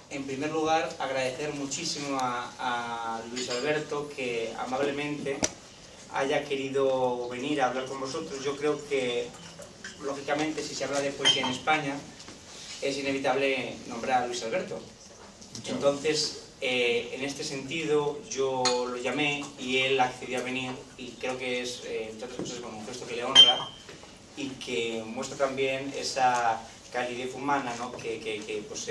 en primer lugar, agradecer muchísimo a Luis Alberto que amablemente haya querido venir a hablar con vosotros. Yo creo que, lógicamente, si se habla de poesía en España, es inevitable nombrar a Luis Alberto. Entonces, en este sentido, yo lo llamé y él accedió a venir, y creo que es, entre otras cosas, como un gesto que le honra y que muestra también esa calidez humana, ¿no? Pues,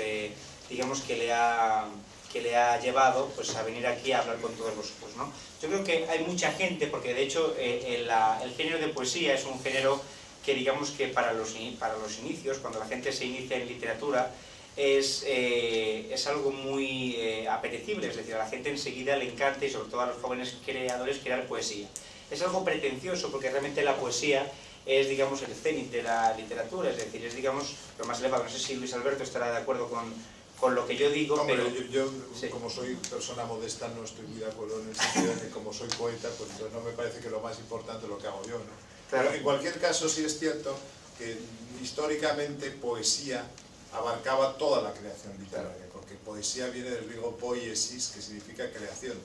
digamos que le ha llevado pues, a venir aquí a hablar con todos vosotros, ¿no? Yo creo que hay mucha gente, porque de hecho el género de poesía es un género que digamos que para los inicios, cuando la gente se inicia en literatura, es algo muy apetecible, es decir, a la gente enseguida le encanta, y sobre todo a los jóvenes creadores, crear poesía. Es algo pretencioso porque realmente la poesía es, digamos, el cenit de la literatura, es decir, es, digamos, lo más elevado. No sé si Luis Alberto estará de acuerdo con lo que yo digo. Hombre, pero yo sí. Como soy persona modesta, no estoy muy de acuerdo en el sentido de que como soy poeta, pues entonces no me parece que lo más importante es lo que hago yo, ¿no? Claro. Pero en cualquier caso sí es cierto que históricamente poesía abarcaba toda la creación literaria, porque poesía viene del griego poiesis, que significa creación.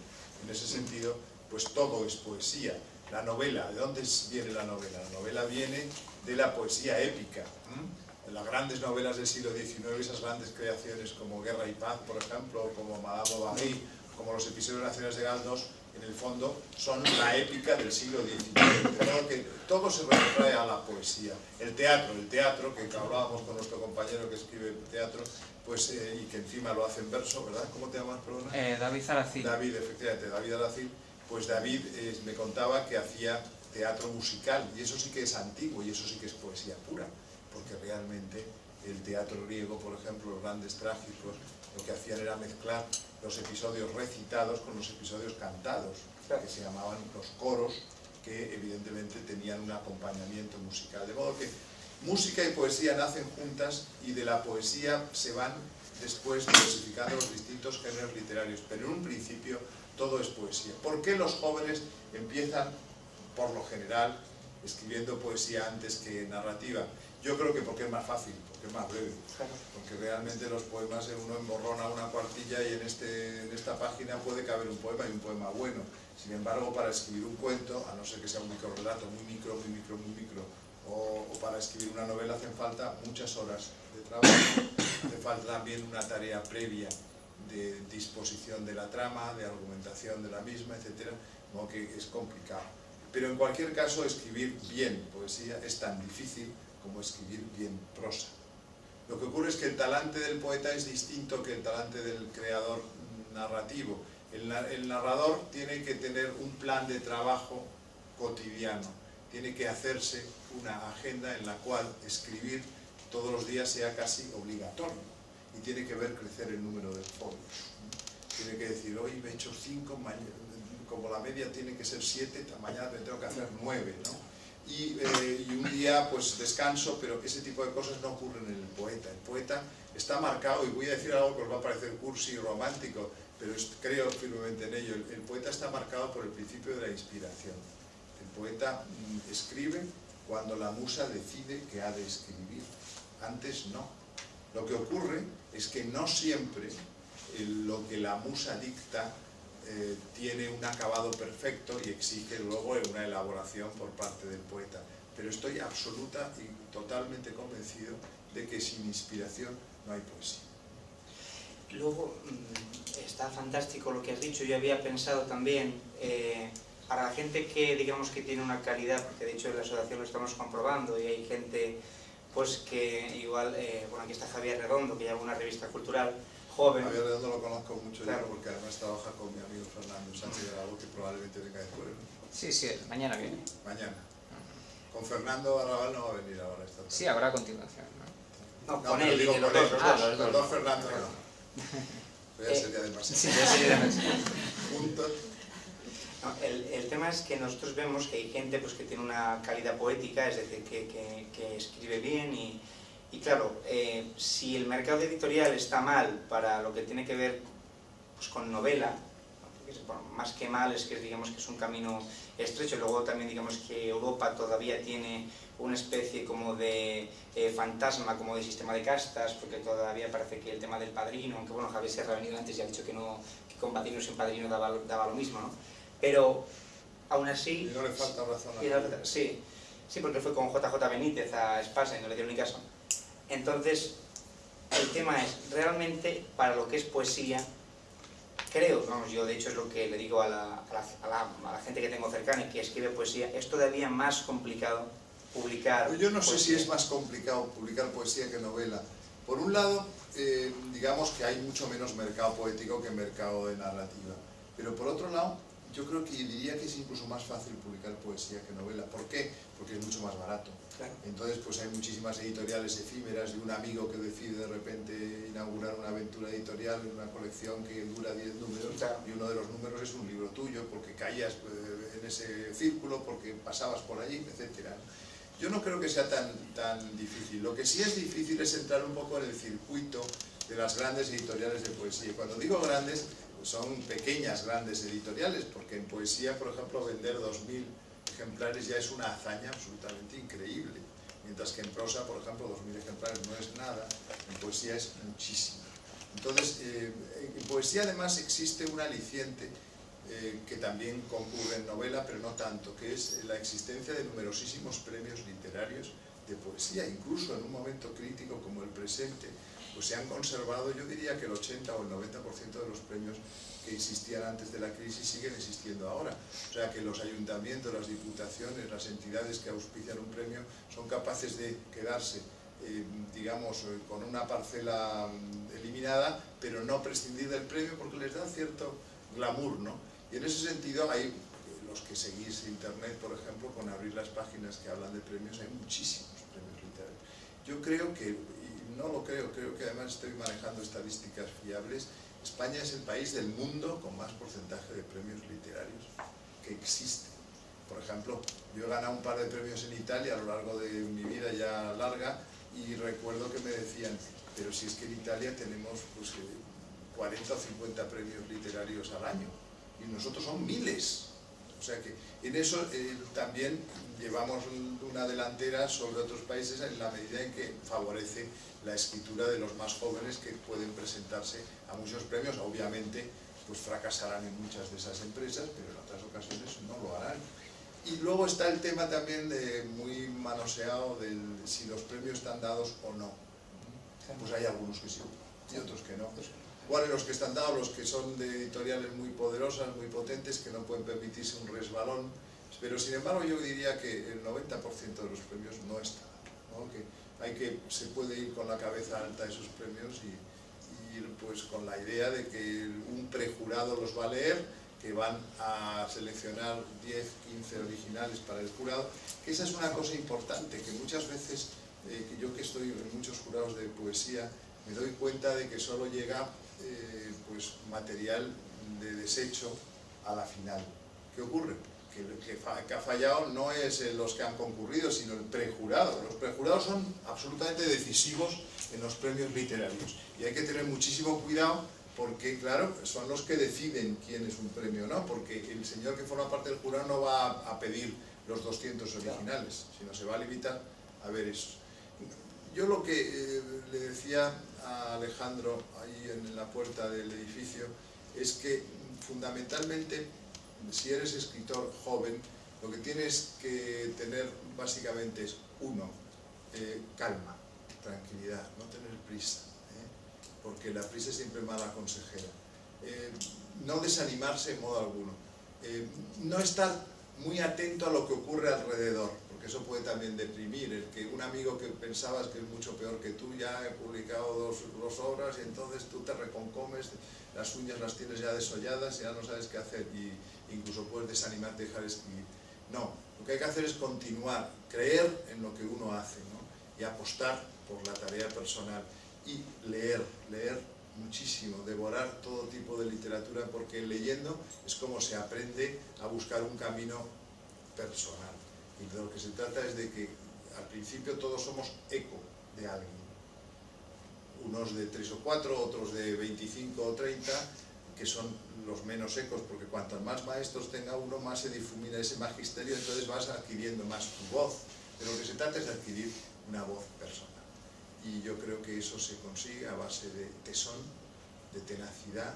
En ese sentido, pues todo es poesía. La novela, ¿de dónde viene la novela? La novela viene de la poesía épica. Las grandes novelas del siglo XIX, esas grandes creaciones como Guerra y Paz, por ejemplo, como Madame Bovary, como los episodios nacionales de Galdós, en el fondo son la épica del siglo XIX. De modo que todo se retrae a la poesía. El teatro, que hablábamos con nuestro compañero que escribe teatro, pues, y que encima lo hace en verso, ¿verdad? ¿Cómo te llamas, perdona? David Alacil. David, efectivamente, David Alacil. Pues David me contaba que hacía teatro musical, y eso sí que es antiguo, y eso sí que es poesía pura, porque realmente el teatro griego, por ejemplo, los grandes trágicos, lo que hacían era mezclar los episodios recitados con los episodios cantados, que se llamaban los coros, que evidentemente tenían un acompañamiento musical. De modo que música y poesía nacen juntas, y de la poesía se van después diversificando los distintos géneros literarios, pero en un principio todo es poesía. ¿Por qué los jóvenes empiezan, por lo general, escribiendo poesía antes que narrativa? Yo creo que porque es más fácil, porque es más breve, porque realmente los poemas uno emborrona una cuartilla y en esta página puede caber un poema, y un poema bueno. Sin embargo, para escribir un cuento, a no ser que sea un microrelato muy micro, o para escribir una novela hacen falta muchas horas de trabajo, hace falta también una tarea previa de disposición de la trama, de argumentación de la misma, etc. Como que es complicado. Pero en cualquier caso, escribir bien poesía es tan difícil como escribir bien prosa. Lo que ocurre es que el talante del poeta es distinto que el talante del creador narrativo. El narrador tiene que tener un plan de trabajo cotidiano, tiene que hacerse una agenda en la cual escribir todos los días sea casi obligatorio, y tiene que ver crecer el número de folios. Tiene que decir, hoy me he hecho 5, como la media tiene que ser 7, mañana me tengo que hacer 9, ¿no? Y un día pues descanso, pero ese tipo de cosas no ocurren en el poeta. El poeta está marcado, y voy a decir algo que os va a parecer cursi y romántico, pero creo firmemente en ello. El poeta está marcado por el principio de la inspiración. El poeta escribe cuando la musa decide que ha de escribir. Antes no. Lo que ocurre es que no siempre lo que la musa dicta tiene un acabado perfecto y exige luego una elaboración por parte del poeta. Pero estoy absoluta y totalmente convencido de que sin inspiración no hay poesía. Luego, está fantástico lo que has dicho. Yo había pensado también, para la gente que digamos que tiene una calidad, porque de hecho en la asociación lo estamos comprobando, y hay gente pues que igual, bueno, aquí está Javier Redondo, que lleva una revista cultural, joven. Javier Redondo lo conozco mucho, claro, yo, porque además trabaja con mi amigo Fernando Sánchez de Lago, que probablemente venga después, ¿no? Sí, mañana viene. Mañana. Con Fernando Arrabal no va a venir ahora esta tarde. Sí, habrá a continuación, ¿no? No, con él, digo, y con los él, dos. los dos Fernando no. Pero ya sería demasiado. Sí, ya sería demasiado. Juntos. No, el tema es que nosotros vemos que hay gente pues, que tiene una calidad poética, es decir, que escribe bien, y claro, si el mercado editorial está mal para lo que tiene que ver pues, con novela, bueno, más que mal, es que digamos que es un camino estrecho. Luego también digamos que Europa todavía tiene una especie como de fantasma, como de sistema de castas, porque todavía parece que el tema del padrino, aunque bueno, Javier Serra ha venido antes y ha dicho que no, que con padrino sin padrino daba lo mismo, ¿no? Pero aún así... Y no le falta razón a sí, sí, porque fue con JJ Benítez a Espasa y no le dieron ni caso. Entonces, el tema es, realmente, para lo que es poesía, creo, vamos, yo de hecho es lo que le digo a la gente que tengo cercana y que escribe poesía, es todavía más complicado publicar Yo no sé poesía. si es más complicado publicar poesía que novela. Por un lado, digamos que hay mucho menos mercado poético que mercado de narrativa. Pero por otro lado, yo creo que diría que es incluso más fácil publicar poesía que novela. ¿Por qué? Porque es mucho más barato. Claro. Entonces, pues hay muchísimas editoriales efímeras de un amigo que decide de repente inaugurar una aventura editorial en una colección que dura 10 números, claro. Y uno de los números es un libro tuyo porque caías en ese círculo, porque pasabas por allí, etcétera. Yo no creo que sea tan difícil. Lo que sí es difícil es entrar un poco en el circuito de las grandes editoriales de poesía. Y cuando digo grandes, son pequeñas grandes editoriales, porque en poesía, por ejemplo, vender 2000 ejemplares ya es una hazaña absolutamente increíble, mientras que en prosa, por ejemplo, 2000 ejemplares no es nada, en poesía es muchísimo. Entonces, en poesía además existe un aliciente que también concurre en novela, pero no tanto, que es la existencia de numerosísimos premios literarios de poesía. Incluso en un momento crítico como el presente, pues se han conservado, yo diría que el 80 o el 90% de los premios que existían antes de la crisis siguen existiendo ahora. O sea que los ayuntamientos, las diputaciones, las entidades que auspician un premio son capaces de quedarse, digamos, con una parcela eliminada, pero no prescindir del premio porque les da cierto glamour, ¿no? Y en ese sentido hay, los que seguís internet, por ejemplo, con abrir las páginas que hablan de premios, hay muchísimos premios literarios. Yo creo que, y no lo creo que además estoy manejando estadísticas fiables, España es el país del mundo con más porcentaje de premios literarios que existe. Por ejemplo, yo he ganado un par de premios en Italia a lo largo de mi vida ya larga y recuerdo que me decían, pero si es que en Italia tenemos pues, 40 o 50 premios literarios al año y nosotros son miles. O sea que en eso también llevamos una delantera sobre otros países en la medida en que favorece la escritura de los más jóvenes que pueden presentarse a muchos premios. Obviamente pues fracasarán en muchas de esas empresas, pero en otras ocasiones no lo harán. Y luego está el tema también muy manoseado de si los premios están dados o no. Pues hay algunos que sí y otros que no. Igual en los que están dados, los que son de editoriales muy poderosas, muy potentes, que no pueden permitirse un resbalón, pero sin embargo yo diría que el 90% de los premios no está, ¿no? Que se puede ir con la cabeza alta a esos premios y ir pues con la idea de que un prejurado los va a leer, que van a seleccionar 10, 15 originales para el jurado, que esa es una cosa importante, que muchas veces, que yo que estoy en muchos jurados de poesía, me doy cuenta de que solo llega pues material de desecho a la final. ¿Qué ocurre? Que el que ha fallado no es los que han concurrido, sino el prejurado. Los prejurados son absolutamente decisivos en los premios literarios y hay que tener muchísimo cuidado porque, claro, son los que deciden quién es un premio o no, porque el señor que forma parte del jurado no va a pedir los 200 originales, sino se va a limitar a ver esos. Yo lo que le decía a Alejandro ahí en la puerta del edificio es que fundamentalmente si eres escritor joven lo que tienes que tener básicamente es calma, tranquilidad, no tener prisa, porque la prisa es siempre mala consejera, no desanimarse en modo alguno, no estar muy atento a lo que ocurre alrededor, porque eso puede también deprimir, el que un amigo que pensabas que es mucho peor que tú ya ha publicado dos obras y entonces tú te reconcomes, las uñas las tienes ya desolladas y ya no sabes qué hacer y incluso puedes desanimarte y dejar de escribir. No, lo que hay que hacer es continuar, creer en lo que uno hace, ¿no? Y apostar por la tarea personal y leer muchísimo, devorar todo tipo de literatura, porque leyendo es como se aprende a buscar un camino personal. Y de lo que se trata es de que al principio todos somos eco de alguien. Unos de 3 o 4, otros de 25 o 30, que son los menos secos, porque cuantos más maestros tenga uno, más se difumina ese magisterio, entonces vas adquiriendo más tu voz. De lo que se trata es de adquirir una voz personal. Y yo creo que eso se consigue a base de tesón, de tenacidad,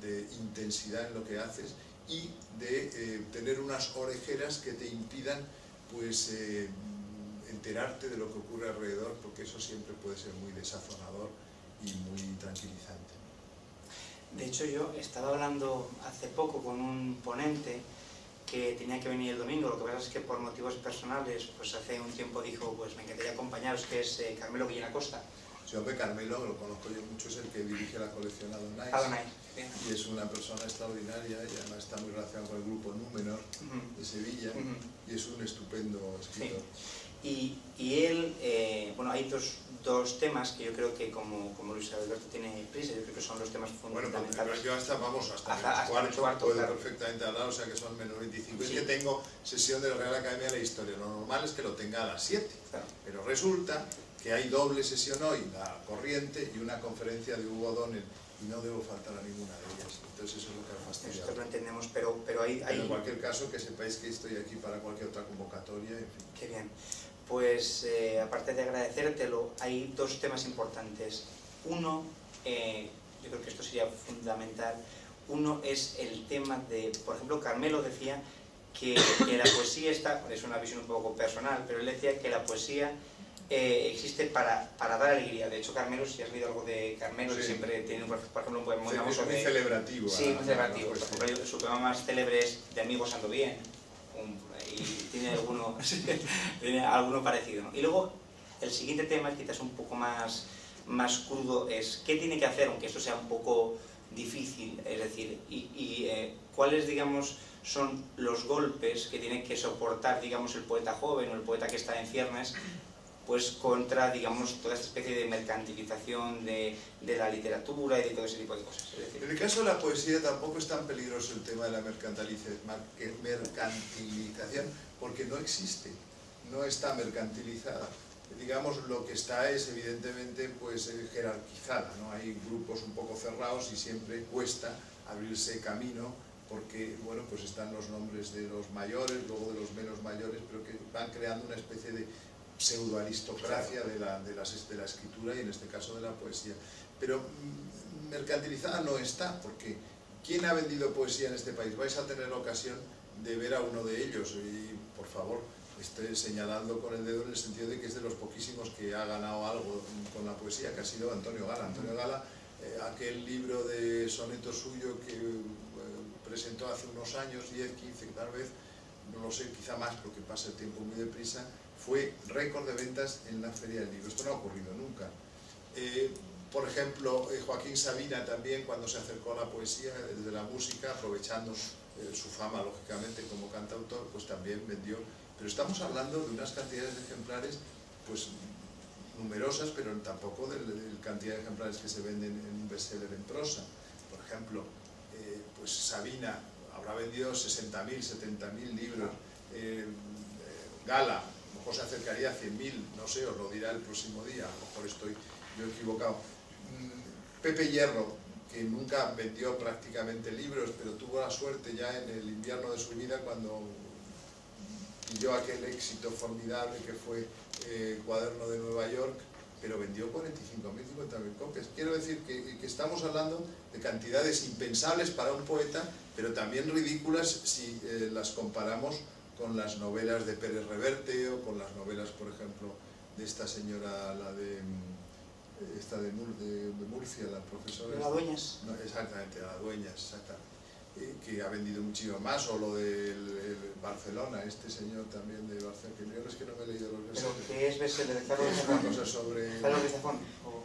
de intensidad en lo que haces y de tener unas orejeras que te impidan pues enterarte de lo que ocurre alrededor, porque eso siempre puede ser muy desazonador y muy tranquilizante. De hecho, yo estaba hablando hace poco con un ponente que tenía que venir el domingo. Lo que pasa es que por motivos personales, pues hace un tiempo dijo, pues me encantaría acompañaros, que es Carmelo Guillén Acosta. Sí, hombre, Carmelo, lo conozco yo mucho, es el que dirige la colección Adonais. Adonais, bien. Y es una persona extraordinaria y además está muy relacionado con el grupo Númenor de Sevilla y es un estupendo escritor. Sí. Y él, bueno, hay dos temas que yo creo que como Luis Alberto tiene prisa, yo creo que son los temas fundamentales. Bueno, yo hasta el cuarto, puedo claro. perfectamente hablar, o sea que son menos 25. Sí. Es que tengo sesión de la Real Academia de la Historia, lo normal es que lo tenga a las 7, Claro. pero resulta que hay doble sesión hoy, la corriente y una conferencia de Hugo O'Donnell, y no debo faltar a ninguna de ellas, entonces eso es lo que ha fastidiado. Nosotros lo entendemos, pero hay... Pero en cualquier caso, que sepáis que estoy aquí para cualquier otra convocatoria, en fin. Qué bien. Pues aparte de agradecértelo, hay dos temas importantes. Uno, yo creo que esto sería fundamental, uno es el tema de, por ejemplo, Carmelo decía que la poesía está, es una visión un poco personal, pero él decía que la poesía existe para dar alegría. De hecho, Carmelo, si has leído algo de Carmelo, Sí. siempre tiene, por ejemplo, un poema muy Sí, famoso. es muy celebrativo. Sí, muy celebrativo. Pues, Por ejemplo, su poema más célebre es De amigos ando bien, y tiene alguno parecido, ¿no? Y luego, el siguiente tema, quizás un poco más crudo, es qué tiene que hacer, aunque esto sea un poco difícil, es decir, cuáles, digamos, son los golpes que tiene que soportar, digamos, el poeta joven o el poeta que está en ciernes, pues contra, digamos, toda esta especie de mercantilización de la literatura y de todo ese tipo de cosas. Es decir, en el caso de la poesía tampoco es tan peligroso el tema de la mercantilización, porque no existe, no está mercantilizada. Digamos, lo que está es evidentemente pues jerarquizada, ¿no? Hay grupos un poco cerrados y siempre cuesta abrirse camino porque, bueno, pues están los nombres de los mayores, luego de los menos mayores, pero que van creando una especie de pseudoaristocracia de la escritura y en este caso de la poesía. Pero mercantilizada no está, porque ¿quién ha vendido poesía en este país? Vais a tener la ocasión de ver a uno de ellos y, por favor, estoy señalando con el dedo en el sentido de que es de los poquísimos que ha ganado algo con la poesía, que ha sido Antonio Gala. Antonio Gala, aquel libro de sonetos suyo que presentó hace unos años, 10, 15 tal vez, no lo sé, quizá más porque pasa el tiempo muy deprisa, fue récord de ventas en la Feria del Libro. Esto no ha ocurrido nunca. Por ejemplo, Joaquín Sabina también, cuando se acercó a la poesía desde la música, aprovechando su fama, lógicamente, como cantautor, pues también vendió. Pero estamos hablando de unas cantidades de ejemplares, pues numerosas, pero tampoco de la cantidad de ejemplares que se venden en un bestseller en prosa. Por ejemplo, pues Sabina habrá vendido 60.000, 70.000 libros. Gala, a lo mejor se acercaría a 100.000, no sé, os lo dirá el próximo día, a lo mejor estoy yo equivocado. Pepe Hierro, que nunca vendió prácticamente libros, pero tuvo la suerte ya en el invierno de su vida cuando pilló aquel éxito formidable que fue Cuaderno de Nueva York, pero vendió 45.000, 50.000 copias. Quiero decir que estamos hablando de cantidades impensables para un poeta, pero también ridículas si las comparamos con las novelas de Pérez Reverte o con las novelas, por ejemplo, de esta señora, la de Murcia, la profesora. ¿De la Dueñas? No, exactamente, la Dueñas, exactamente. Que ha vendido muchísimo más, o lo del Barcelona, este señor también de Barcelona, que yo es que no me he leído los ¿Pero bestsellers. qué es bestseller de Carlos Ruiz Es una cosa sobre... ¿Carlos Ruiz Zafón?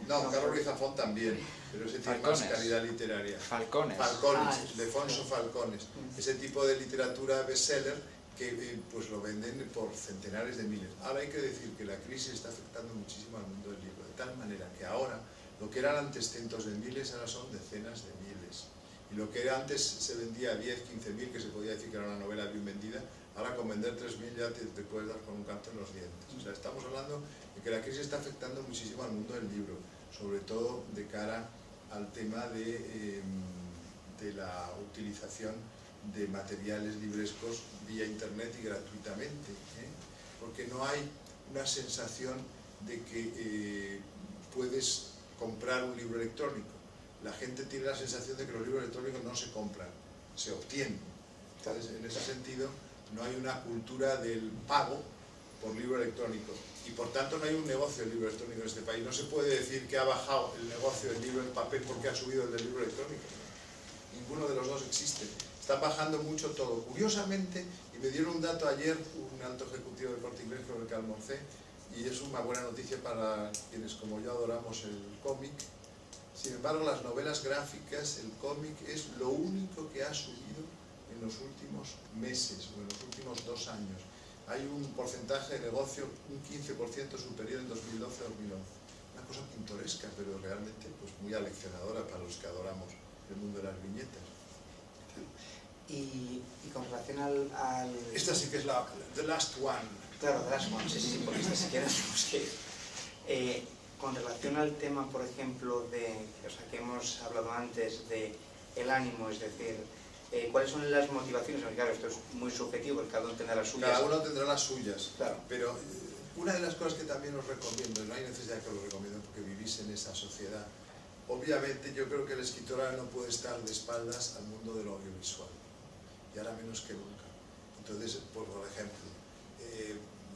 No, Carlos Ruiz Zafón también, pero ese tiene más calidad literaria. Falcones. Falcones, Defonso Falcones. Ese tipo de literatura bestseller que pues lo venden por centenares de miles. Ahora hay que decir que la crisis está afectando muchísimo al mundo del libro, de tal manera que ahora lo que eran antes cientos de miles, ahora son decenas de miles. Y lo que antes se vendía a 10, 15.000, que se podía decir que era una novela bien vendida, ahora con vender 3.000 ya te puedes dar con un canto en los dientes. O sea, estamos hablando de que la crisis está afectando muchísimo al mundo del libro, sobre todo de cara al tema de de la utilización de materiales librescos vía internet y gratuitamente, porque no hay una sensación de que puedes comprar un libro electrónico. La gente tiene la sensación de que los libros electrónicos no se compran, se obtienen. Entonces, en ese sentido, no hay una cultura del pago por libro electrónico y por tanto no hay un negocio del libro electrónico en este país. No se puede decir que ha bajado el negocio del libro en papel porque ha subido el del libro electrónico. Ninguno de los dos existe. Está bajando mucho todo. Curiosamente, y me dieron un dato ayer, un alto ejecutivo de Corte Inglés con el que almorcé, y es una buena noticia para quienes como yo adoramos el cómic. Sin embargo, las novelas gráficas, el cómic, es lo único que ha subido en los últimos meses o en los últimos 2 años. Hay un porcentaje de negocio, un 15% superior en 2012-2011. Una cosa pintoresca, pero realmente pues, muy aleccionadora para los que adoramos el mundo de las viñetas. Y con relación al... Esta sí que es la The Last One. Claro, The Last One, sí, porque esta sí que tenemos que... con relación al tema, por ejemplo, que hemos hablado antes de el ánimo, es decir, ¿cuáles son las motivaciones? Claro, esto es muy subjetivo, porque cada uno tendrá las suyas. Cada uno tendrá las suyas, claro. Pero una de las cosas que también os recomiendo, no hay necesidad que os lo recomiendo porque vivís en esa sociedad, obviamente yo creo que el escritor ahora no puede estar de espaldas al mundo del audiovisual, y ahora menos que nunca. Entonces, por ejemplo,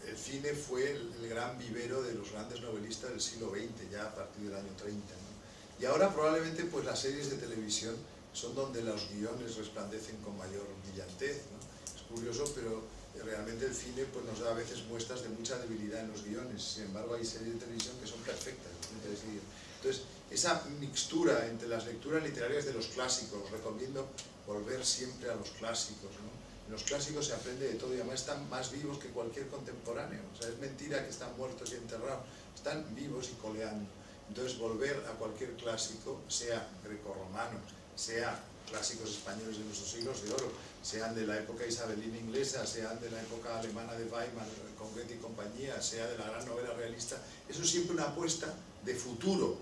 el cine fue el gran vivero de los grandes novelistas del siglo XX, ya a partir del año 30, ¿no? Y ahora probablemente pues las series de televisión son donde los guiones resplandecen con mayor brillantez, ¿no? Es curioso, pero realmente el cine pues, nos da a veces muestras de mucha debilidad en los guiones. Sin embargo, hay series de televisión que son perfectas. Entonces, esa mixtura entre las lecturas literarias de los clásicos, os recomiendo volver siempre a los clásicos, ¿no? En los clásicos se aprende de todo y además están más vivos que cualquier contemporáneo. O sea, es mentira que están muertos y enterrados, están vivos y coleando. Entonces, volver a cualquier clásico, sea grecorromano, sea clásicos españoles de nuestros siglos de oro, sean de la época isabelina inglesa, sean de la época alemana de Weimar, con Goethe y compañía, sea de la gran novela realista, eso es siempre una apuesta de futuro,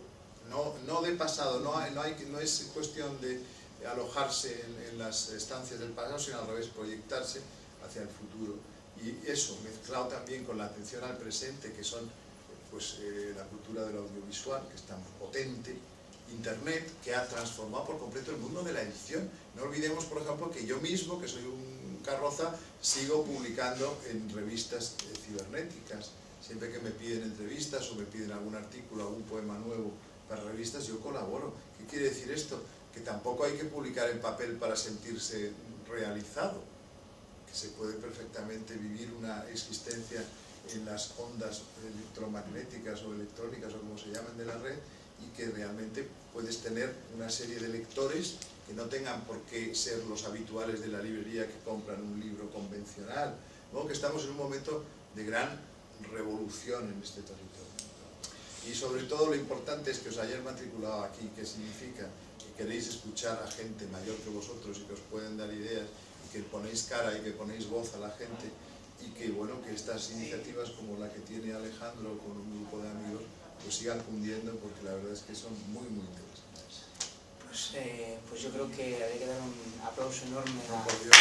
no de pasado, no es cuestión de alojarse en las estancias del pasado, sino al revés, proyectarse hacia el futuro. Y eso, mezclado también con la atención al presente, que son pues, la cultura del audiovisual, que es tan potente, Internet, que ha transformado por completo el mundo de la edición. No olvidemos, por ejemplo, que yo mismo, que soy un carroza, sigo publicando en revistas cibernéticas. Siempre que me piden entrevistas o me piden algún artículo, algún poema nuevo para revistas, yo colaboro. ¿Qué quiere decir esto? Que tampoco hay que publicar en papel para sentirse realizado, que se puede perfectamente vivir una existencia en las ondas electromagnéticas o electrónicas o como se llaman de la red, y que realmente puedes tener una serie de lectores que no tengan por qué ser los habituales de la librería que compran un libro convencional, ¿no? Que estamos en un momento de gran revolución en este territorio. Y sobre todo lo importante es que os hayáis matriculado aquí, que significa que queréis escuchar a gente mayor que vosotros y que os pueden dar ideas, y que ponéis cara y que ponéis voz a la gente, y que bueno, que estas iniciativas como la que tiene Alejandro con un grupo de amigos pues sigan cundiendo, porque la verdad es que son muy muy interesantes. Pues yo creo que habría que dar un aplauso enorme a... Por Dios.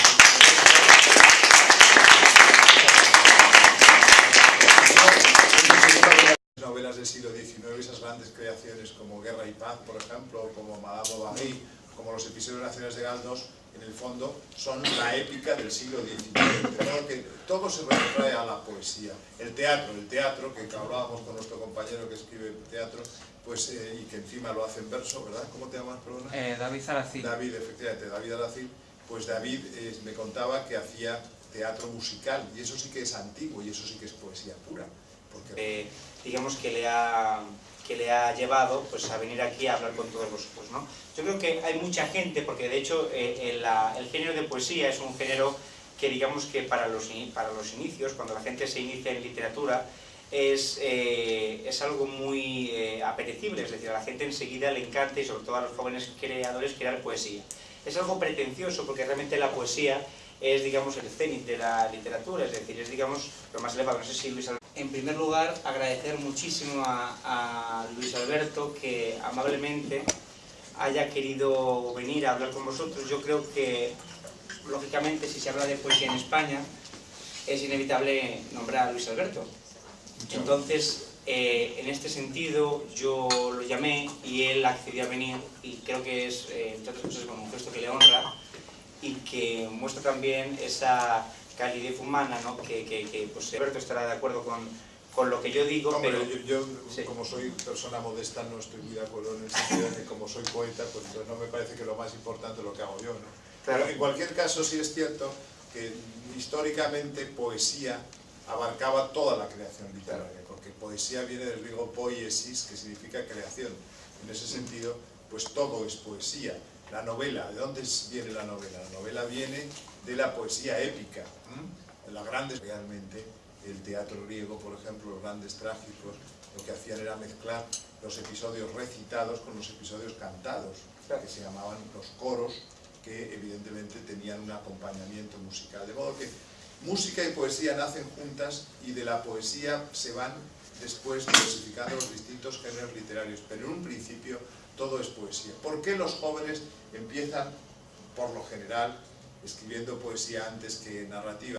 Novelas del siglo XIX, esas grandes creaciones como Guerra y Paz, por ejemplo, como Madame Bovary, como los episodios nacionales de Galdós, en el fondo son la épica del siglo XIX. Creo que todo se retrae a la poesía. El teatro, que hablábamos con nuestro compañero que escribe teatro, pues, y que encima lo hace en verso, ¿verdad? ¿Cómo te llamas, perdona? David Alacil. David, efectivamente, David Alacil. Pues David me contaba que hacía teatro musical, y eso sí que es antiguo, y eso sí que es poesía pura. Porque... digamos que le ha llevado pues, a venir aquí a hablar con todos vosotros, ¿no? Yo creo que hay mucha gente, porque de hecho el género de poesía es un género que digamos que para los inicios, cuando la gente se inicia en literatura, es algo muy apetecible, es decir, a la gente enseguida le encanta, y sobre todo a los jóvenes creadores, crear poesía. Es algo pretencioso porque realmente la poesía es, digamos, el cenit de la literatura, es decir, es, digamos, lo más elevado. No sé si Luis Alberto... En primer lugar, agradecer muchísimo a Luis Alberto que amablemente haya querido venir a hablar con vosotros. Yo creo que, lógicamente, si se habla de poesía en España, es inevitable nombrar a Luis Alberto. Entonces, en este sentido, yo lo llamé y él accedió a venir, y creo que es, entre otras cosas, como un gesto que le honra y que muestra también esa calidez humana, ¿no? que pues, Alberto estará de acuerdo con lo que yo digo. Hombre, pero yo sí. Como soy persona modesta, no estoy muy de acuerdo en el sentido de que como soy poeta, pues entonces no me parece que lo más importante es lo que hago yo, ¿no? Claro. Pero en cualquier caso sí es cierto que históricamente poesía abarcaba toda la creación literaria, porque poesía viene del griego poiesis, que significa creación. En ese sentido, pues todo es poesía. La novela, ¿de dónde viene la novela? La novela viene de la poesía épica, de las grandes. Realmente, el teatro griego, por ejemplo, los grandes trágicos, lo que hacían era mezclar los episodios recitados con los episodios cantados, que se llamaban los coros, que evidentemente tenían un acompañamiento musical. De modo que música y poesía nacen juntas y de la poesía se van después diversificando los distintos géneros literarios, pero en un principio todo es poesía. ¿Por qué los jóvenes empiezan, por lo general, escribiendo poesía antes que narrativa?